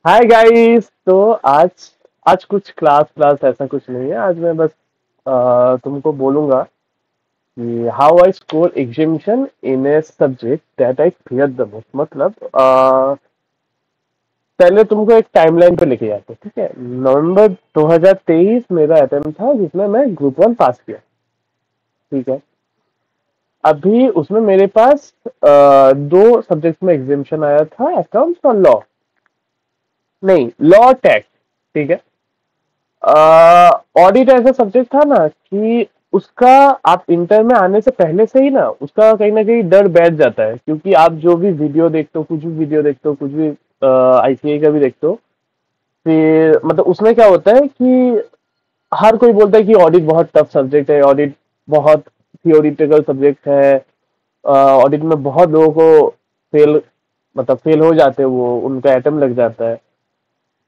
Hi guys. तो आज आज कुछ क्लास क्लास ऐसा कुछ नहीं है। आज मैं बस तुमको बोलूंगा कि how I score examination in a subject that I fear the most. मतलब पहले तुमको एक टाइमलाइन पे लेके जाते हैं, ठीक है। नवंबर 2023 मेरा अटेम्प्ट था जिसमें मैं ग्रुप वन पास किया, ठीक है। अभी उसमें मेरे पास दो सब्जेक्ट में एग्जामिनेशन आया था, अकाउंट्स और लॉ। नहीं, लॉ टैक्स, ठीक है। ऑडिट ऐसा सब्जेक्ट था ना कि उसका आप इंटर में आने से पहले से ही ना उसका कहीं ना कहीं डर बैठ जाता है, क्योंकि आप जो भी वीडियो देखते हो, कुछ भी वीडियो देखते हो, कुछ भी आईसीआई का भी देखते हो, फिर मतलब उसमें क्या होता है कि हर कोई बोलता है कि ऑडिट बहुत टफ सब्जेक्ट है, ऑडिट बहुत थियोरिटिकल सब्जेक्ट है, ऑडिट में बहुत लोगों को फेल मतलब फेल हो जाते हैं, वो उनका अटेम्प्ट लग जाता है।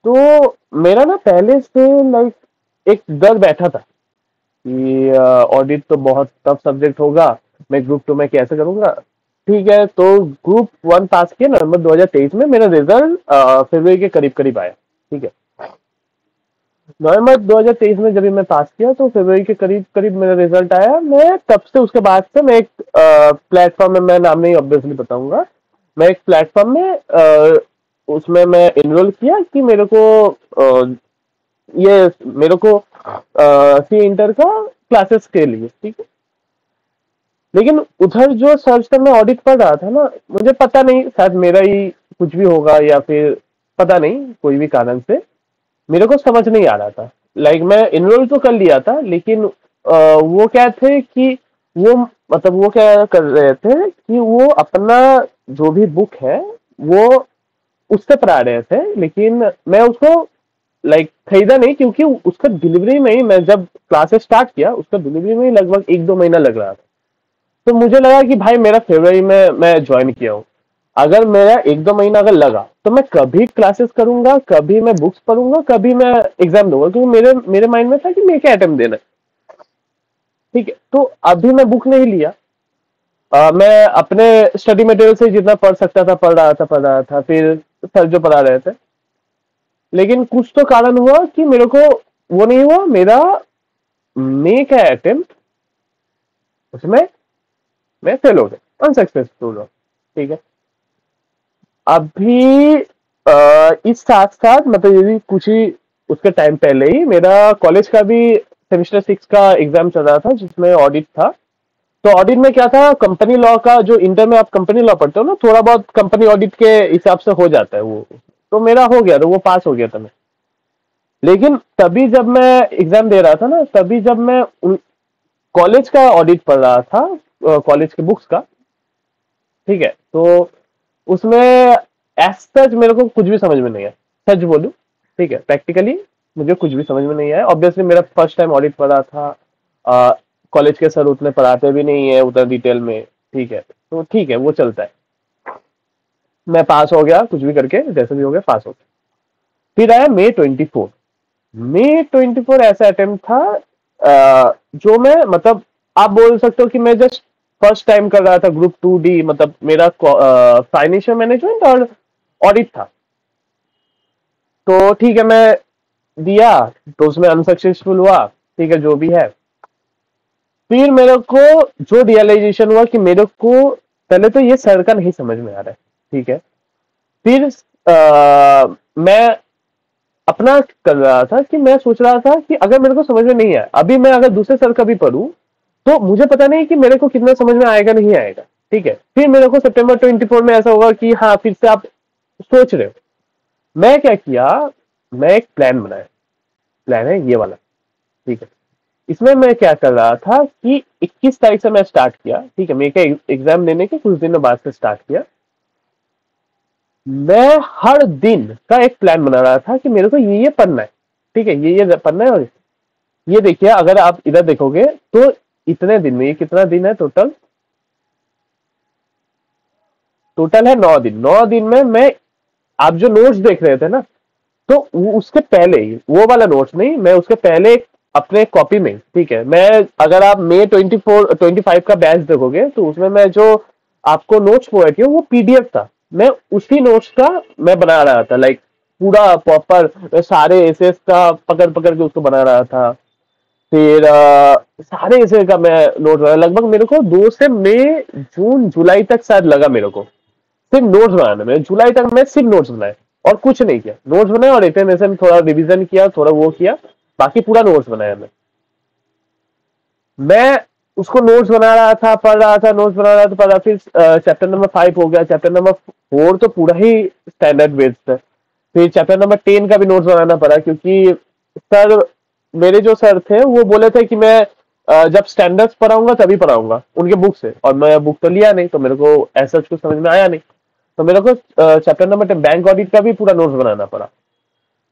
तो मेरा ना पहले से लाइक एक डर बैठा था कि ऑडिट तो बहुत टफ सब्जेक्ट होगा, मैं ग्रुप टू में कैसे करूंगा। ठीक है, तो ग्रुप वन पास किया नवंबर 2023 में। मेरा रिजल्ट फरवरी के करीब करीब आया, ठीक है। नवंबर 2023 में जब भी मैं पास किया तो फरवरी के करीब करीब मेरा रिजल्ट आया। मैं तब से उसके बाद से मैं एक प्लेटफॉर्म में, मैं नाम नहीं ऑब्वियसली बताऊंगा, मैं एक प्लेटफॉर्म में उसमें मैं इनरोल किया कि मेरे को ये मेरे को सी इंटर का क्लासेस के लिए, ठीक है। लेकिन उधर जो सर्च पर मैं ऑडिट पढ़ रहा था ना, मुझे पता नहीं, शायद मेरा ही कुछ भी होगा या फिर पता नहीं कोई भी कारण से मेरे को समझ नहीं आ रहा था। लाइक मैं इनरोल तो कर लिया था, लेकिन वो क्या थे कि वो मतलब वो क्या कर रहे थे कि वो अपना जो भी बुक है वो उससे पढ़ा रहे थे, लेकिन मैं उसको लाइक खरीदा नहीं, क्योंकि उसका डिलीवरी में ही, मैं जब क्लासेस स्टार्ट किया उसका डिलीवरी में ही लगभग एक दो महीना लग रहा था। तो मुझे लगा कि भाई मेरा फरवरी में मैं ज्वाइन किया हूँ, अगर मेरा एक दो महीना अगर लगा तो मैं कभी क्लासेस करूंगा, कभी मैं बुक्स पढ़ूंगा, कभी मैं एग्जाम दूंगा, क्योंकि मेरे मेरे माइंड में था कि मेरे क्या अटेम्प्ट देना है, ठीक है। तो अभी मैं बुक नहीं लिया। मैं अपने स्टडी मटेरियल से जितना पढ़ सकता था पढ़ रहा था, फिर सर जो पढ़ा रहे थे। लेकिन कुछ तो कारण हुआ कि मेरे को वो नहीं हुआ, मेरा मे का अटेम्प्ट उसमें मैं फेल हो गया, अनसक्सेसफुल हो, ठीक है। अभी इस साथ साथ मतलब ये भी कुछ ही उसके टाइम पहले ही मेरा कॉलेज का भी सेमेस्टर सिक्स का एग्जाम चल रहा था जिसमें ऑडिट था। तो ऑडिट में क्या था, कंपनी लॉ का जो इंटर में आप कंपनी लॉ पढ़ते हो ना, थोड़ा बहुत कंपनी ऑडिट के हिसाब से हो जाता है वो। तो मेरा हो गया, तो वो पास हो गया था मैं। लेकिन तभी जब मैं एग्जाम दे रहा था ना, तभी जब मैं कॉलेज का ऑडिट पढ़ रहा था, कॉलेज के बुक्स का, ठीक है। तो उसमें एज सच मेरे को कुछ भी समझ में नहीं आया, सच बोलूं, ठीक है। प्रैक्टिकली मुझे कुछ भी समझ में नहीं आया। ऑब्वियसली मेरा फर्स्ट टाइम ऑडिट पढ़ा था, कॉलेज के सर उतने पढ़ाते भी नहीं है उतना डिटेल में, ठीक है। तो ठीक है, वो चलता है। मैं पास हो गया, कुछ भी करके जैसे भी हो गया पास हो गया। फिर आया May 24। May 24 ऐसा अटेम्प्ट था जो मैं मतलब आप बोल सकते हो कि मैं जस्ट फर्स्ट टाइम कर रहा था ग्रुप टू डी, मतलब मेरा फाइनेंशियल मैनेजमेंट और ऑडिट था। तो ठीक है, मैं दिया, तो उसमें अनसक्सेसफुल हुआ, ठीक है, जो भी है। फिर मेरे को जो रियलाइजेशन हुआ कि मेरे को पहले तो ये सर का नहीं समझ में आ रहा है, ठीक है। फिर मैं अपना कर रहा था कि मैं सोच रहा था कि अगर मेरे को समझ में नहीं आया, अभी मैं अगर दूसरे सर का भी पढ़ूं तो मुझे पता नहीं कि मेरे को कितना समझ में आएगा नहीं आएगा, ठीक है। फिर मेरे को September 24 में ऐसा होगा कि हाँ फिर से आप सोच रहे हो। मैं क्या किया, मैं एक प्लान बनाया। प्लान है ये वाला, ठीक है। इसमें मैं क्या कर रहा था कि 21 तारीख से मैं स्टार्ट किया, ठीक है, मेरे एग्जाम देने के कुछ दिनों बाद से स्टार्ट किया। मैं हर दिन का एक प्लान बना रहा था कि मेरे को ये पढ़ना है, ठीक है, ये पढ़ना है। और ये देखिए, अगर आप इधर देखोगे तो इतने दिन में, ये कितना दिन है टोटल, टोटल है 9 दिन। 9 दिन में मैं, आप जो नोट्स देख रहे थे ना, तो उसके पहले ही वो वाला नोट्स नहीं, मैं उसके पहले अपने कॉपी में, ठीक है, मैं अगर आप May 24 25 का बैच देखोगे तो उसमें मैं जो आपको नोट्स प्रोवाइड किया वो पीडीएफ था। मैं उसी नोट्स का मैं बना रहा था, लाइक पूरा प्रॉपर सारे एसेस का पकड़ पकड़ के उसको बना रहा था। फिर सारे एसे का मैं नोट बनाया, लगभग मेरे को 2 से मई जून जुलाई तक शायद लगा मेरे को सिर्फ नोट्स बनाने में। जुलाई तक मैं सिर्फ नोट्स बनाए और कुछ नहीं किया, नोट्स बनाए और एफएमएसएम थोड़ा रिवीजन किया, थोड़ा वो किया, बाकी पूरा नोट्स बनाया मैं उसको नोट्स बना रहा था, पढ़ रहा था, नोट्स बना रहा था, पढ़ रहा। फिर चैप्टर नंबर 5 हो गया, चैप्टर नंबर 4 तो पूरा ही स्टैंडर्ड बेस्ड है। फिर चैप्टर नंबर 10 का भी नोट्स बनाना पड़ा, क्योंकि सर मेरे जो सर थे वो बोले थे कि मैं जब स्टैंडर्ड्स पढ़ाऊंगा तभी पढ़ाऊंगा उनके बुक से, और मैं बुक तो लिया नहीं, तो मेरे को ऐसा कुछ समझ में आया नहीं। तो मेरे को चैप्टर नंबर 10 बैंक ऑडिट का भी पूरा नोट्स बनाना पड़ा।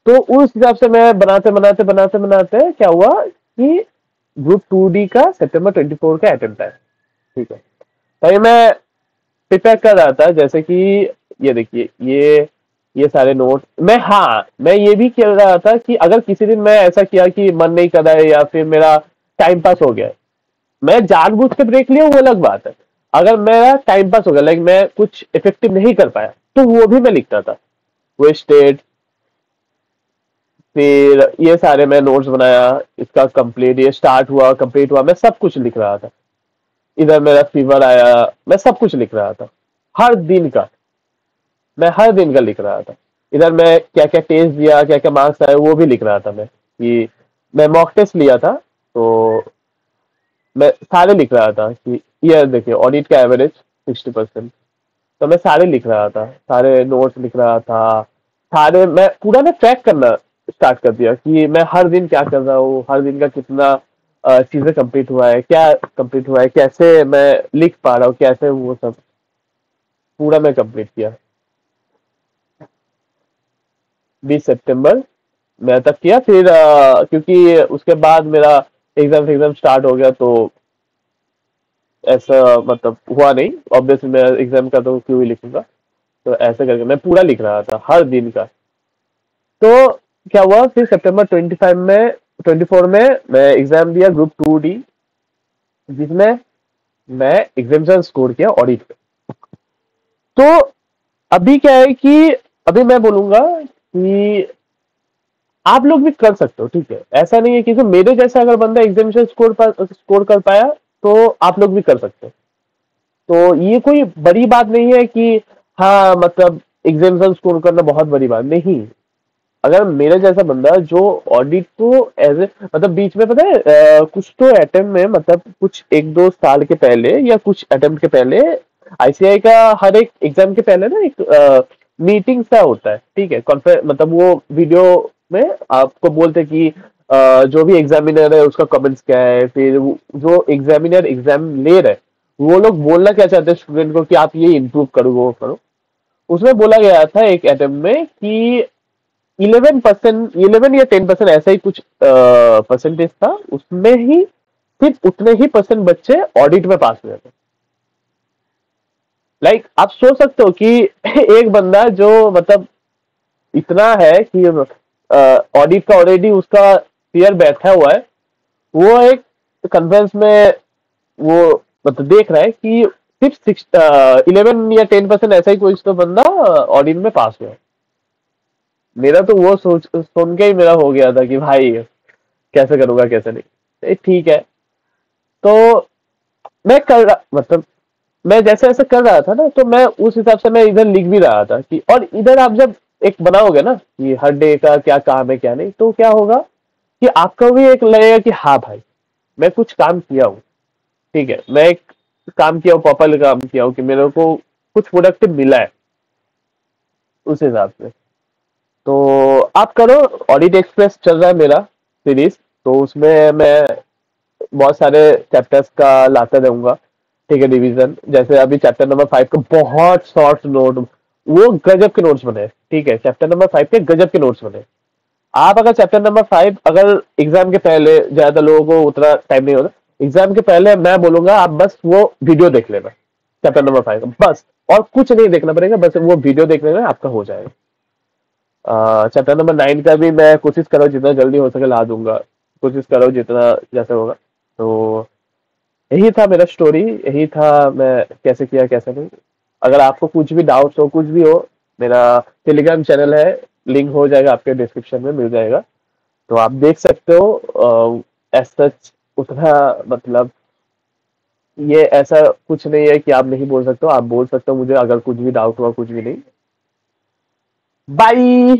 तो उस हिसाब से मैं बनाते बनाते बनाते बनाते क्या हुआ कि ग्रुप 2D का September 24 का अटेम्प्ट है, ठीक है। तो मैं प्रिपेयर कर रहा था, जैसे कि ये देखिए ये सारे नोट मैं, हाँ मैं ये भी कर रहा था कि अगर किसी दिन मैं ऐसा किया कि मन नहीं कर रहा है या फिर मेरा टाइम पास हो गया, मैं जानबूझ के ब्रेक लिया वो अलग बात है। अगर मेरा टाइम पास हो गया, लाइक मैं कुछ इफेक्टिव नहीं कर पाया, तो वो भी मैं लिखता था, वेस्टेड। फिर ये सारे मैं नोट्स बनाया, इसका कंप्लीट, ये स्टार्ट हुआ, कंप्लीट हुआ, मैं सब कुछ लिख रहा था। इधर मेरा फीवर आया, मैं सब कुछ लिख रहा था, हर दिन का, मैं हर दिन का लिख रहा था। इधर मैं क्या क्या टेस्ट दिया, क्या क्या मार्क्स आए, वो भी लिख रहा था मैं, कि मैं मॉक टेस्ट लिया था, तो मैं सारे लिख रहा था कि ये देखिए ऑडिट का एवरेज 60%। तो मैं सारे लिख रहा था, सारे नोट्स लिख रहा था, सारे मैं पूरा ना ट्रैक करना स्टार्ट कर दिया कि मैं हर दिन क्या कर रहा हूँ, हर दिन का कितना चीजें कंप्लीट हुआ है, क्या कंप्लीट हुआ है, कैसे मैं लिख पा रहा हूँ, कैसे वो सब पूरा मैं कंप्लीट किया। 20 सितंबर मैं तक किया। फिर क्योंकि उसके बाद मेरा एग्जाम स्टार्ट हो गया, तो ऐसा मतलब हुआ नहीं, ऑब्वियसली मैं एग्जाम का तो क्यों ही लिखूंगा। तो ऐसे करके मैं पूरा लिख रहा था हर दिन का। तो क्या हुआ फिर September 24 में मैं एग्जाम दिया ग्रुप 2D, जिसमें मैं एग्जामिनेशन स्कोर किया ऑडिट पे। तो अभी क्या है कि अभी मैं बोलूंगा कि आप लोग भी कर सकते हो, ठीक है, ऐसा नहीं है कि तो मेरे जैसा अगर बंदा एग्जामिनेशन स्कोर कर पाया, तो आप लोग भी कर सकते हो। तो ये कोई बड़ी बात नहीं है कि हाँ मतलब एग्जामिनेशन स्कोर करना बहुत बड़ी बात नहीं। अगर मेरे जैसा बंदा जो ऑडिट को एज ए मतलब बीच में पता है कुछ तो अटेम्प्ट में, मतलब कुछ 1-2 साल के पहले या कुछ अटेम्प्ट के पहले आईसीआई का हर एक एग्जाम के पहले ना एक मीटिंग सा होता है, ठीक है, कॉन्फ्रेंस, मतलब वो वीडियो में आपको बोलते कि जो भी एग्जामिनर है उसका कमेंट्स क्या है, फिर जो एग्जामिनर एग्जाम ले रहे हैं वो लोग बोलना क्या चाहते हैं स्टूडेंट को कि आप ये इम्प्रूव करो वो करो। उसमें बोला गया था एक अटेम्प्ट में कि 11%, 11 या 10% ऐसा ही कुछ परसेंटेज था, उसमें ही सिर्फ उतने ही परसेंट बच्चे ऑडिट में पास हुए थे। लाइक आप सोच सकते हो कि एक बंदा जो मतलब इतना है कि ऑडिट का ऑलरेडी उसका फियर बैठा हुआ है, वो एक कन्फ्रेंस में वो मतलब देख रहा है कि सिर्फ 11 या 10% ऐसा ही कोई तो बंदा ऑडिट में पास हुआ है। मेरा तो वो सोच सुन के ही मेरा हो गया था कि भाई कैसे करूंगा कैसे नहीं। ठीक है, तो मैं कर रहा मतलब मैं जैसे ऐसे कर रहा था ना, तो मैं उस हिसाब से मैं इधर लिख भी रहा था कि, और इधर आप जब एक बनाओगे ना कि हर डे का क्या काम है क्या नहीं, तो क्या होगा कि आपका भी एक लगेगा कि हाँ भाई मैं कुछ काम किया हूँ, ठीक है, मैं एक काम किया हूँ, प्रॉपर काम किया हूँ कि मेरे को कुछ प्रोडक्टिव मिला है उस हिसाब से। तो आप करो, ऑडिट एक्सप्रेस चल रहा है मेरा सीरीज, तो उसमें मैं बहुत सारे चैप्टर्स का लाता रहूंगा, ठीक है, डिवीजन। जैसे अभी चैप्टर नंबर 5 का बहुत शॉर्ट नोट, वो गजब के नोट्स बने, ठीक है, चैप्टर नंबर 5 के गजब के नोट्स बने। आप अगर चैप्टर नंबर 5 अगर एग्जाम के पहले, ज्यादा लोगों को उतना टाइम नहीं होता, एग्जाम के पहले मैं बोलूंगा आप बस वो वीडियो देख लेना चैप्टर नंबर 5 बस, और कुछ नहीं देखना पड़ेगा, बस वो वीडियो देख लेना आपका हो जाएगा। चैप्टर नंबर 9 का भी मैं कोशिश कर रहा हूँ जितना जल्दी हो सके ला दूंगा, कोशिश कर रहा हूँ जितना जैसे होगा। तो यही था मेरा स्टोरी, यही था मैं कैसे किया कैसे नहीं। अगर आपको कुछ भी डाउट्स हो कुछ भी हो, मेरा टेलीग्राम चैनल है, लिंक हो जाएगा, आपके डिस्क्रिप्शन में मिल जाएगा, तो आप देख सकते हो। एज सच उतना मतलब ये ऐसा कुछ नहीं है कि आप नहीं बोल सकते हो, आप बोल सकते हो मुझे, अगर कुछ भी डाउट हुआ कुछ भी नहीं। बाय।